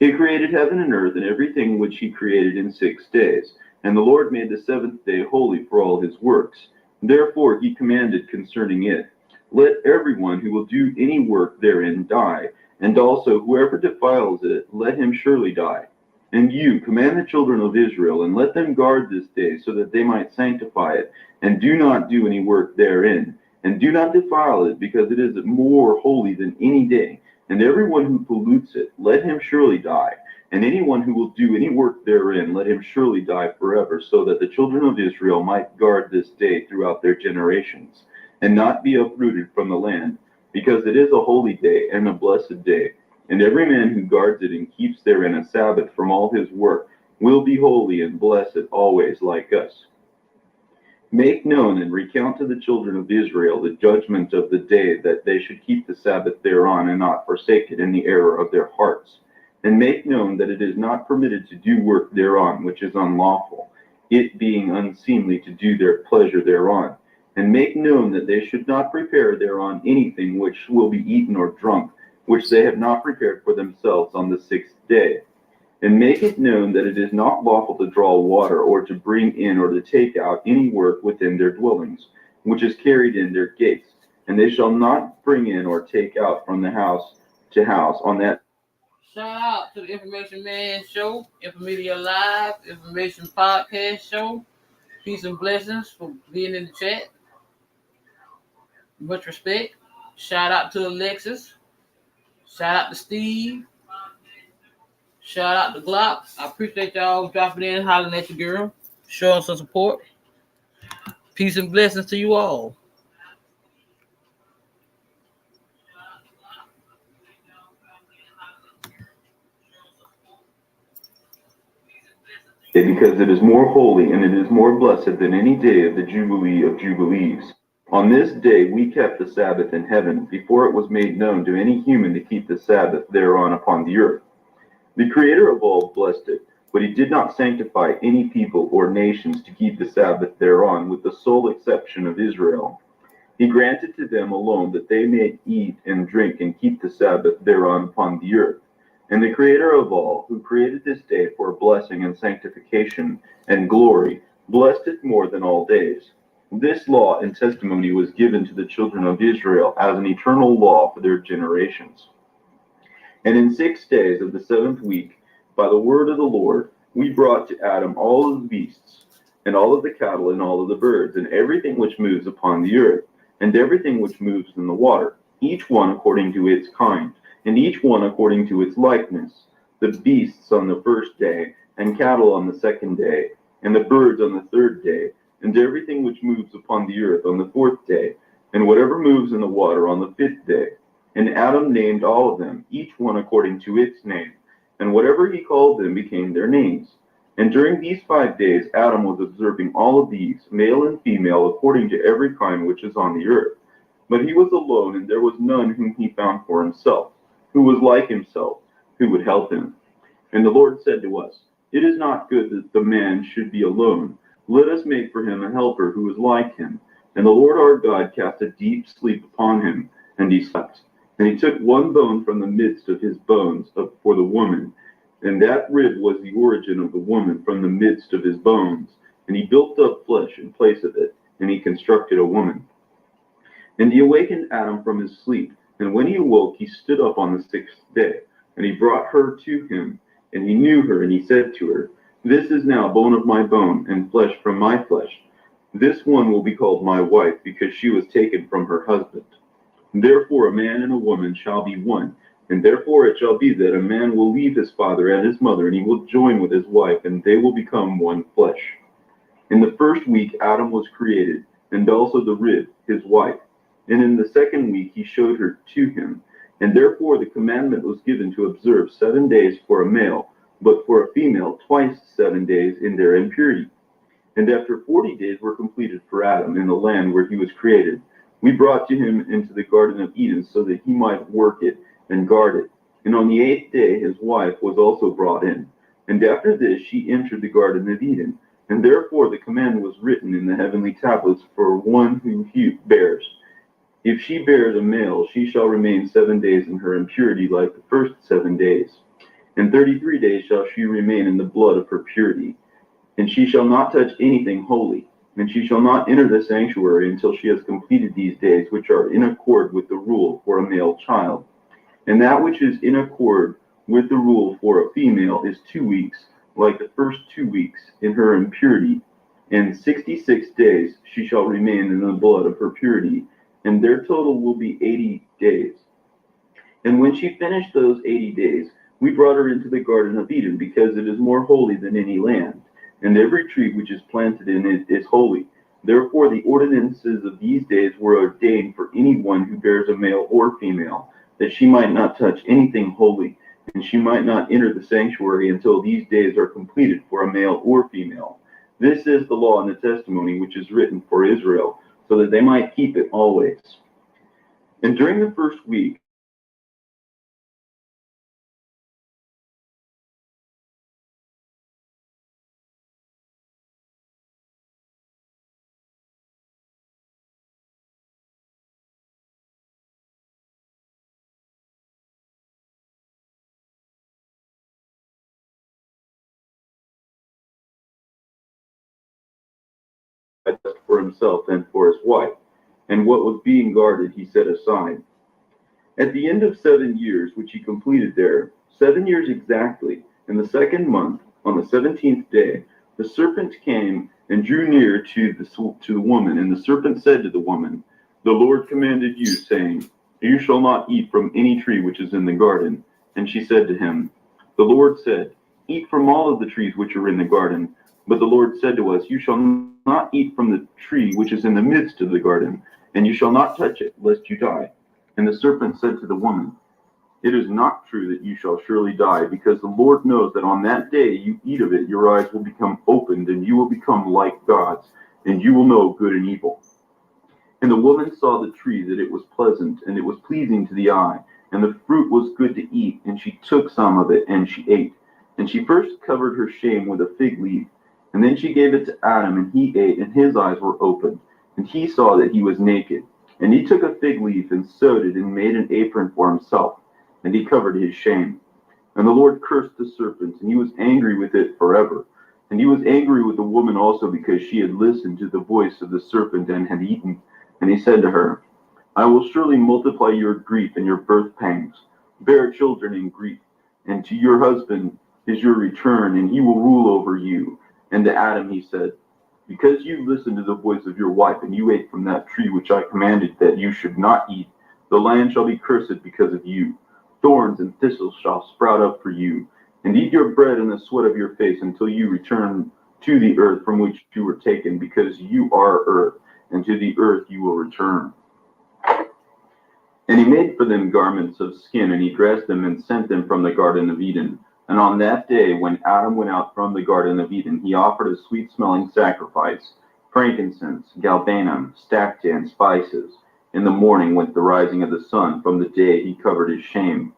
He created heaven and earth and everything which he created in 6 days. And the Lord made the seventh day holy for all his works. Therefore he commanded concerning it, Let everyone who will do any work therein die, and also whoever defiles it, let him surely die. And you command the children of Israel, and let them guard this day, so that they might sanctify it, and do not do any work therein, and do not defile it, because it is more holy than any day. And everyone who pollutes it, let him surely die. And anyone who will do any work therein, let him surely die forever, so that the children of Israel might guard this day throughout their generations, and not be uprooted from the land, because it is a holy day and a blessed day. And every man who guards it and keeps therein a Sabbath from all his work will be holy and blessed always like us. Make known and recount to the children of Israel the judgment of the day, that they should keep the Sabbath thereon, and not forsake it in the error of their hearts. And make known that it is not permitted to do work thereon which is unlawful, it being unseemly to do their pleasure thereon. And make known that they should not prepare thereon anything which will be eaten or drunk, which they have not prepared for themselves on the 6th day. And make it known that it is not lawful to draw water, or to bring in or to take out any work within their dwellings, which is carried in their gates. And they shall not bring in or take out from the house to house on that. Shout out to the Information Man Show, Infomedia Live, Information Podcast Show. Peace and blessings for being in the chat. Much respect. Shout out to Alexis. Shout out to Steve. Shout out to Glock. I appreciate y'all dropping in, hollering at your girl, showing some support. Peace and blessings to you all. Because it is more holy and it is more blessed than any day of the Jubilee of Jubilees. On this day we kept the Sabbath in heaven, before it was made known to any human to keep the Sabbath thereon upon the earth. The Creator of all blessed it, but he did not sanctify any people or nations to keep the Sabbath thereon, with the sole exception of Israel. He granted to them alone that they may eat and drink and keep the Sabbath thereon upon the earth. And the Creator of all, who created this day for blessing and sanctification and glory, blessed it more than all days. This law and testimony was given to the children of Israel as an eternal law for their generations. And in 6 days of the 7th week, by the word of the Lord, we brought to Adam all of the beasts, and all of the cattle, and all of the birds, and everything which moves upon the earth, and everything which moves in the water, each one according to its kind, and each one according to its likeness, the beasts on the first day, and cattle on the second day, and the birds on the third day, and everything which moves upon the earth on the fourth day, and whatever moves in the water on the fifth day. And Adam named all of them, each one according to its name, and whatever he called them became their names. And during these 5 days Adam was observing all of these, male and female, according to every kind which is on the earth. But he was alone, and there was none whom he found for himself, who was like himself, who would help him. And the Lord said to us, It is not good that the man should be alone. Let us make for him a helper who is like him. And the Lord our God cast a deep sleep upon him, and he slept. And he took one bone from the midst of his bones for the woman, and that rib was the origin of the woman from the midst of his bones. And he built up flesh in place of it, and he constructed a woman. And he awakened Adam from his sleep. And when he awoke, he stood up on the 6th day, and he brought her to him, and he knew her, and he said to her, This is now bone of my bone, and flesh from my flesh. This one will be called my wife, because she was taken from her husband. Therefore a man and a woman shall be one, and therefore it shall be that a man will leave his father and his mother, and he will join with his wife, and they will become one flesh. In the first week Adam was created, and also the rib, his wife. And in the second week he showed her to him. And therefore the commandment was given to observe 7 days for a male, but for a female twice 7 days in their impurity. And after 40 days were completed for Adam in the land where he was created, we brought to him into the Garden of Eden, so that he might work it and guard it. And on the 8th day his wife was also brought in. And after this she entered the Garden of Eden. And therefore the command was written in the heavenly tablets for one who bears. If she bears a male, she shall remain 7 days in her impurity like the first 7 days. And 33 days shall she remain in the blood of her purity. And she shall not touch anything holy. And she shall not enter the sanctuary until she has completed these days, which are in accord with the rule for a male child. And that which is in accord with the rule for a female is 2 weeks, like the first 2 weeks, in her impurity. And 66 days she shall remain in the blood of her purity, and their total will be 80 days. And when she finished those 80 days, we brought her into the Garden of Eden, because it is more holy than any land, and every tree which is planted in it is holy. Therefore the ordinances of these days were ordained for anyone who bears a male or female, that she might not touch anything holy, and she might not enter the sanctuary until these days are completed for a male or female. This is the law and the testimony which is written for Israel, so that they might keep it always. And during the first week, for himself and for his wife, and what was being guarded he set aside. At the end of 7 years, which he completed there, 7 years exactly, in the second month, on the 17th day, the serpent came and drew near to the woman, and the serpent said to the woman, The Lord commanded you, saying, You shall not eat from any tree which is in the garden. And she said to him, The Lord said, "Eat from all of the trees which are in the garden." But the Lord said to us, "You shall not eat from the tree which is in the midst of the garden, and you shall not touch it, lest you die." And the serpent said to the woman, "It is not true that you shall surely die, because the Lord knows that on that day you eat of it, your eyes will become opened, and you will become like gods, and you will know good and evil." And the woman saw the tree, that it was pleasant, and it was pleasing to the eye, and the fruit was good to eat, and she took some of it, and she ate. And she first covered her shame with a fig leaf, and then she gave it to Adam, and he ate, and his eyes were opened, and he saw that he was naked. And he took a fig leaf, and sewed it, and made an apron for himself, and he covered his shame. And the Lord cursed the serpent, and he was angry with it forever. And he was angry with the woman also, because she had listened to the voice of the serpent and had eaten. And he said to her, "I will surely multiply your grief and your birth pangs. Bear children in grief, and to your husband is your return, and he will rule over you." And to Adam he said, "Because you listened to the voice of your wife, and you ate from that tree which I commanded that you should not eat, the land shall be cursed because of you. Thorns and thistles shall sprout up for you, and eat your bread in the sweat of your face until you return to the earth from which you were taken, because you are earth, and to the earth you will return." And he made for them garments of skin, and he dressed them and sent them from the Garden of Eden. And on that day, when Adam went out from the Garden of Eden, he offered a sweet-smelling sacrifice, frankincense, galbanum, stacte, and spices. In the morning went the rising of the sun, from the day he covered his shame.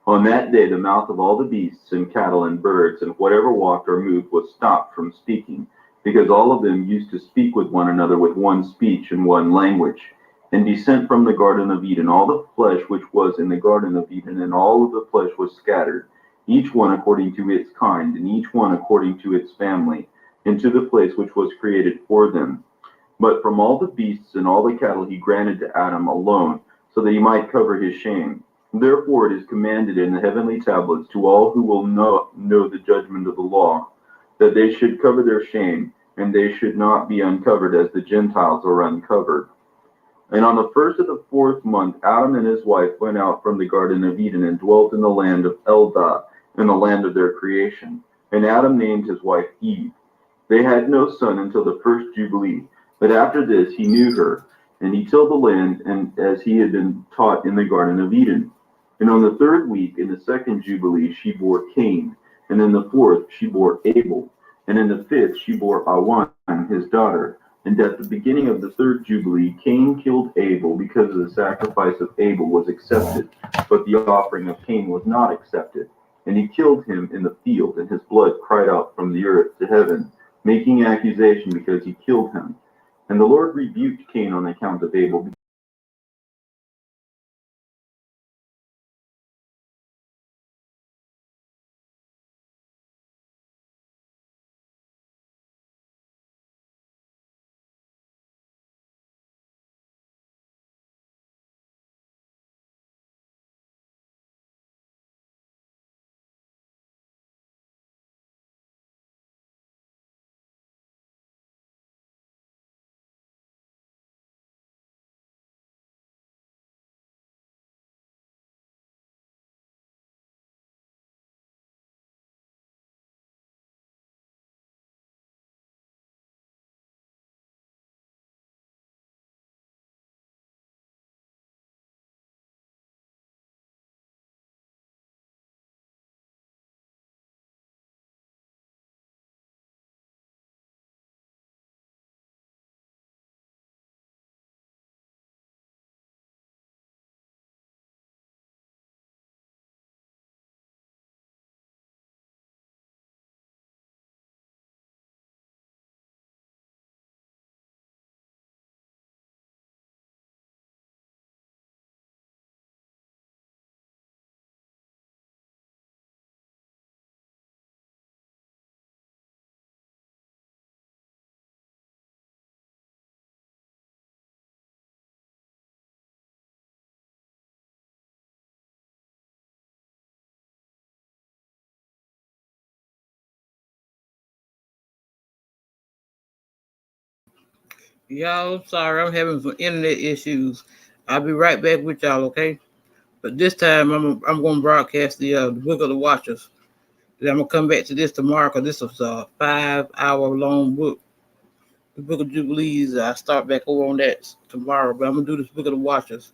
On that day the mouth of all the beasts and cattle and birds and whatever walked or moved was stopped from speaking, because all of them used to speak with one another with one speech and one language. And he sent from the Garden of Eden all the flesh which was in the Garden of Eden, and all of the flesh was scattered, each one according to its kind, and each one according to its family, into the place which was created for them. But from all the beasts and all the cattle he granted to Adam alone, so that he might cover his shame. Therefore it is commanded in the heavenly tablets to all who will know the judgment of the law, that they should cover their shame, and they should not be uncovered as the Gentiles are uncovered. And on the first of the 4th month, Adam and his wife went out from the Garden of Eden and dwelt in the land of Eldah, in the land of their creation. And Adam named his wife Eve. They had no son until the first Jubilee, but after this he knew her, and he tilled the land, and as he had been taught in the Garden of Eden. And on the 3rd week, in the 2nd Jubilee, she bore Cain, and in the 4th she bore Abel, and in the 5th she bore Awan, his daughter. And at the beginning of the 3rd Jubilee, Cain killed Abel, because the sacrifice of Abel was accepted, but the offering of Cain was not accepted. And he killed him in the field, and his blood cried out from the earth to heaven, making accusation because he killed him. And the Lord rebuked Cain on account of Abel. Y'all, sorry, I'm having some internet issues. I'll be right back with y'all, okay? But this time I'm going to broadcast the Book of the Watchers. Then I'm gonna come back to this tomorrow because this was a 5-hour long book. The Book of Jubilees. I start back over on that tomorrow, but I'm gonna do this Book of the Watchers.